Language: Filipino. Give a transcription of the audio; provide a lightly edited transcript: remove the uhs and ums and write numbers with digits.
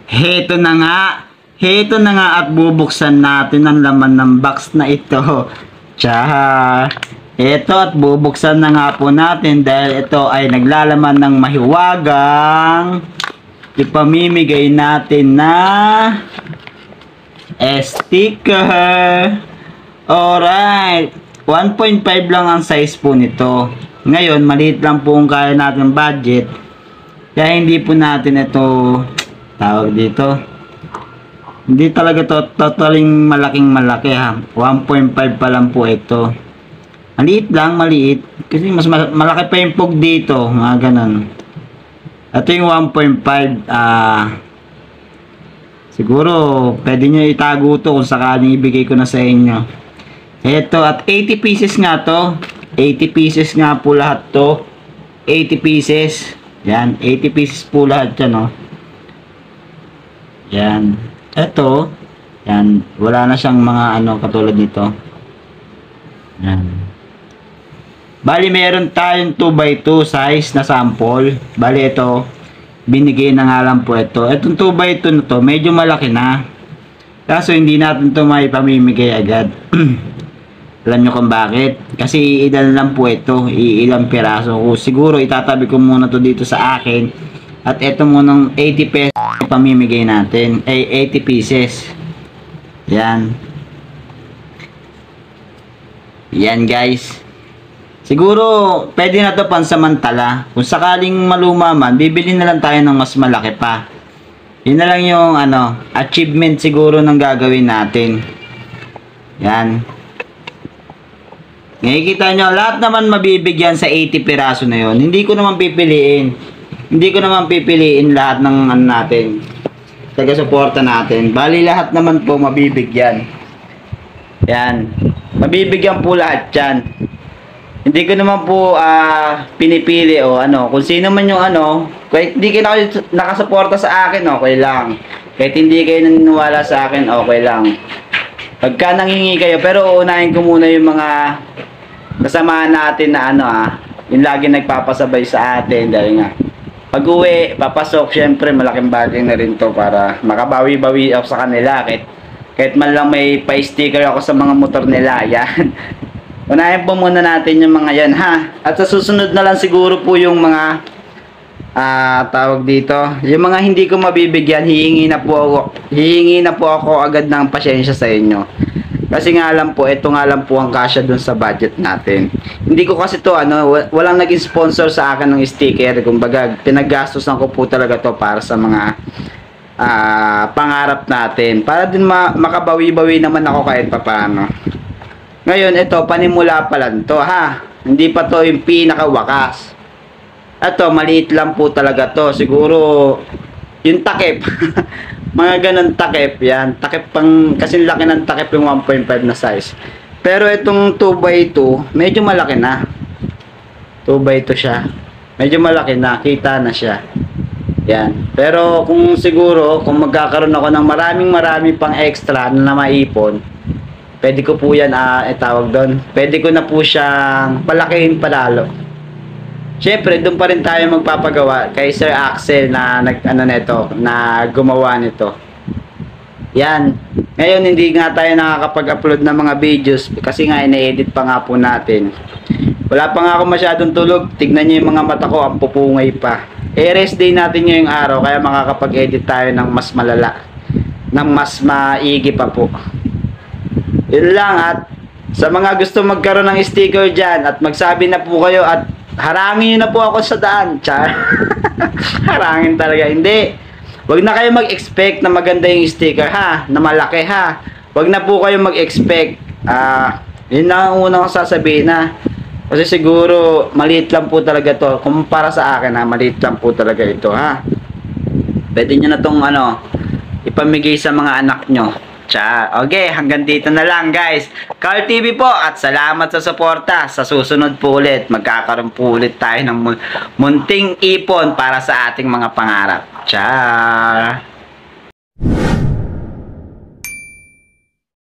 Heto na nga. Heto na nga at bubuksan natin ang laman ng box na ito. Tsaha. Ito at bubuksan na nga po natin dahil ito ay naglalaman ng mahiwagang ipamimigay natin na sticker. Alright. 1.5 lang ang size po nito. Ngayon, maliit lang po ang kaya natin budget. Kaya hindi po natin ito tawag dito. Hindi talaga to totaling malaking malaki ha. 1.5 pa lang po ito. Maliit lang, maliit. Kasi mas malaki pa yung pog dito. Mga ganun. Ito yung 1.5. Siguro, pwede nyo itago to kung sakaling ibigay ko na sa inyo. Ito, at 80 pieces nga to. 80 pieces nga po lahat to. 80 pieces. Yan, 80 pieces po lahat yan, oh. Yan. Ito, yan. Wala na siyang mga ano katulad nito. Yan. Bali, meron tayong 2x2 size na sample. Bali, ito, binigay na nga lang po ito. Itong 2x2 na to, medyo malaki na. Kaso, hindi natin ito may pamimigay agad. Alam nyo kung bakit? Kasi ilan lang po ito. Ilang piraso. Siguro, itatabi ko muna to dito sa akin. At ito munang 80 pesos pamimigay natin. 80 pieces. Yan. Yan, guys. Siguro, pwede na to pansamantala. Kung sakaling maluma man, bibili na lang tayo ng mas malaki pa. Yun na lang yung achievement siguro ng gagawin natin. Yan. Nakikita nyo, lahat naman mabibigyan sa 80 piraso na yun. Hindi ko naman pipiliin. Hindi ko naman pipiliin lahat ng natin. Taga-suporta natin. Bali, lahat naman po mabibigyan. Yan. Mabibigyan po lahat yan. Hindi ko naman po pinipili o kung sino man yung kahit hindi kayo nakasuporta sa akin, okay lang. Kahit hindi kayo naniniwala sa akin, okay lang. Pagka nangingi kayo, pero uunahin ko muna yung mga kasamahan natin na yung lagi nagpapasabay sa atin dahil nga pag uwi, papasok, syempre malaking bagay na rin to para makabawi-bawi ako sa kanila kahit man lang may pa-sticker ako sa mga motor nila. Yan. Unahin po muna natin yung mga yan ha. At sa susunod na lang siguro po yung mga tawag dito, yung mga hindi ko mabibigyan, hihingi na po ako agad ng pasyensya sa inyo. Kasi nga lang po, ito nga lang po ang kasya dun sa budget natin. Hindi ko kasi to walang naging sponsor sa akin ng sticker. Kumbaga, pinaggastosan ko po talaga to para sa mga pangarap natin. Para din makabawi-bawi naman ako kahit papaano. Ngayon, ito, panimula pa lang to ha. Hindi pa to yung pinakawakas. Ito, maliit lang po talaga to. Siguro, yung takip. Mga ganun takip. Yan. Takip pang, kasi laki ng takip yung 1.5 na size. Pero itong 2x2, medyo malaki na. 2x2 siya. Medyo malaki na. Kita na siya. Yan. Pero kung siguro, kung magkakaroon ako ng marami pang extra na maipon, pwede ko po yan itawag doon. Pwede ko na po siyang palakihin palalo. Siyempre, doon pa rin tayo magpapagawa kay Sir Axel na na gumawa nito. Yan. Ngayon, hindi nga tayo nakakapag-upload ng mga videos kasi nga ina-edit pa nga po natin. Wala pa nga ako masyadong tulog. Tignan nyo yung mga mata ko, ang pupungay pa. Rest day natin ngayong araw, kaya makakapag-edit tayo ng mas malala. Ng mas maigi pa po. Yun lang, at sa mga gusto magkaroon ng sticker dyan at magsabi na po kayo at harangin nyo na po ako sa daan. Char. Harangin talaga. Hindi. Wag na kayo mag-expect na maganda yung sticker ha. Na malaki ha. Wag na po kayo mag-expect. Yun na ang unang sasabihin na. Kasi siguro maliit lang po talaga to. Kumpara sa akin ha. Maliit lang po talaga ito ha. Pwede nyo na tong ipamigay sa mga anak nyo. Okay, hanggang dito na lang guys. Carl TV po at salamat sa suporta. Sa susunod po ulit, magkakaroon po ulit tayo ng munting ipon para sa ating mga pangarap. Ciao!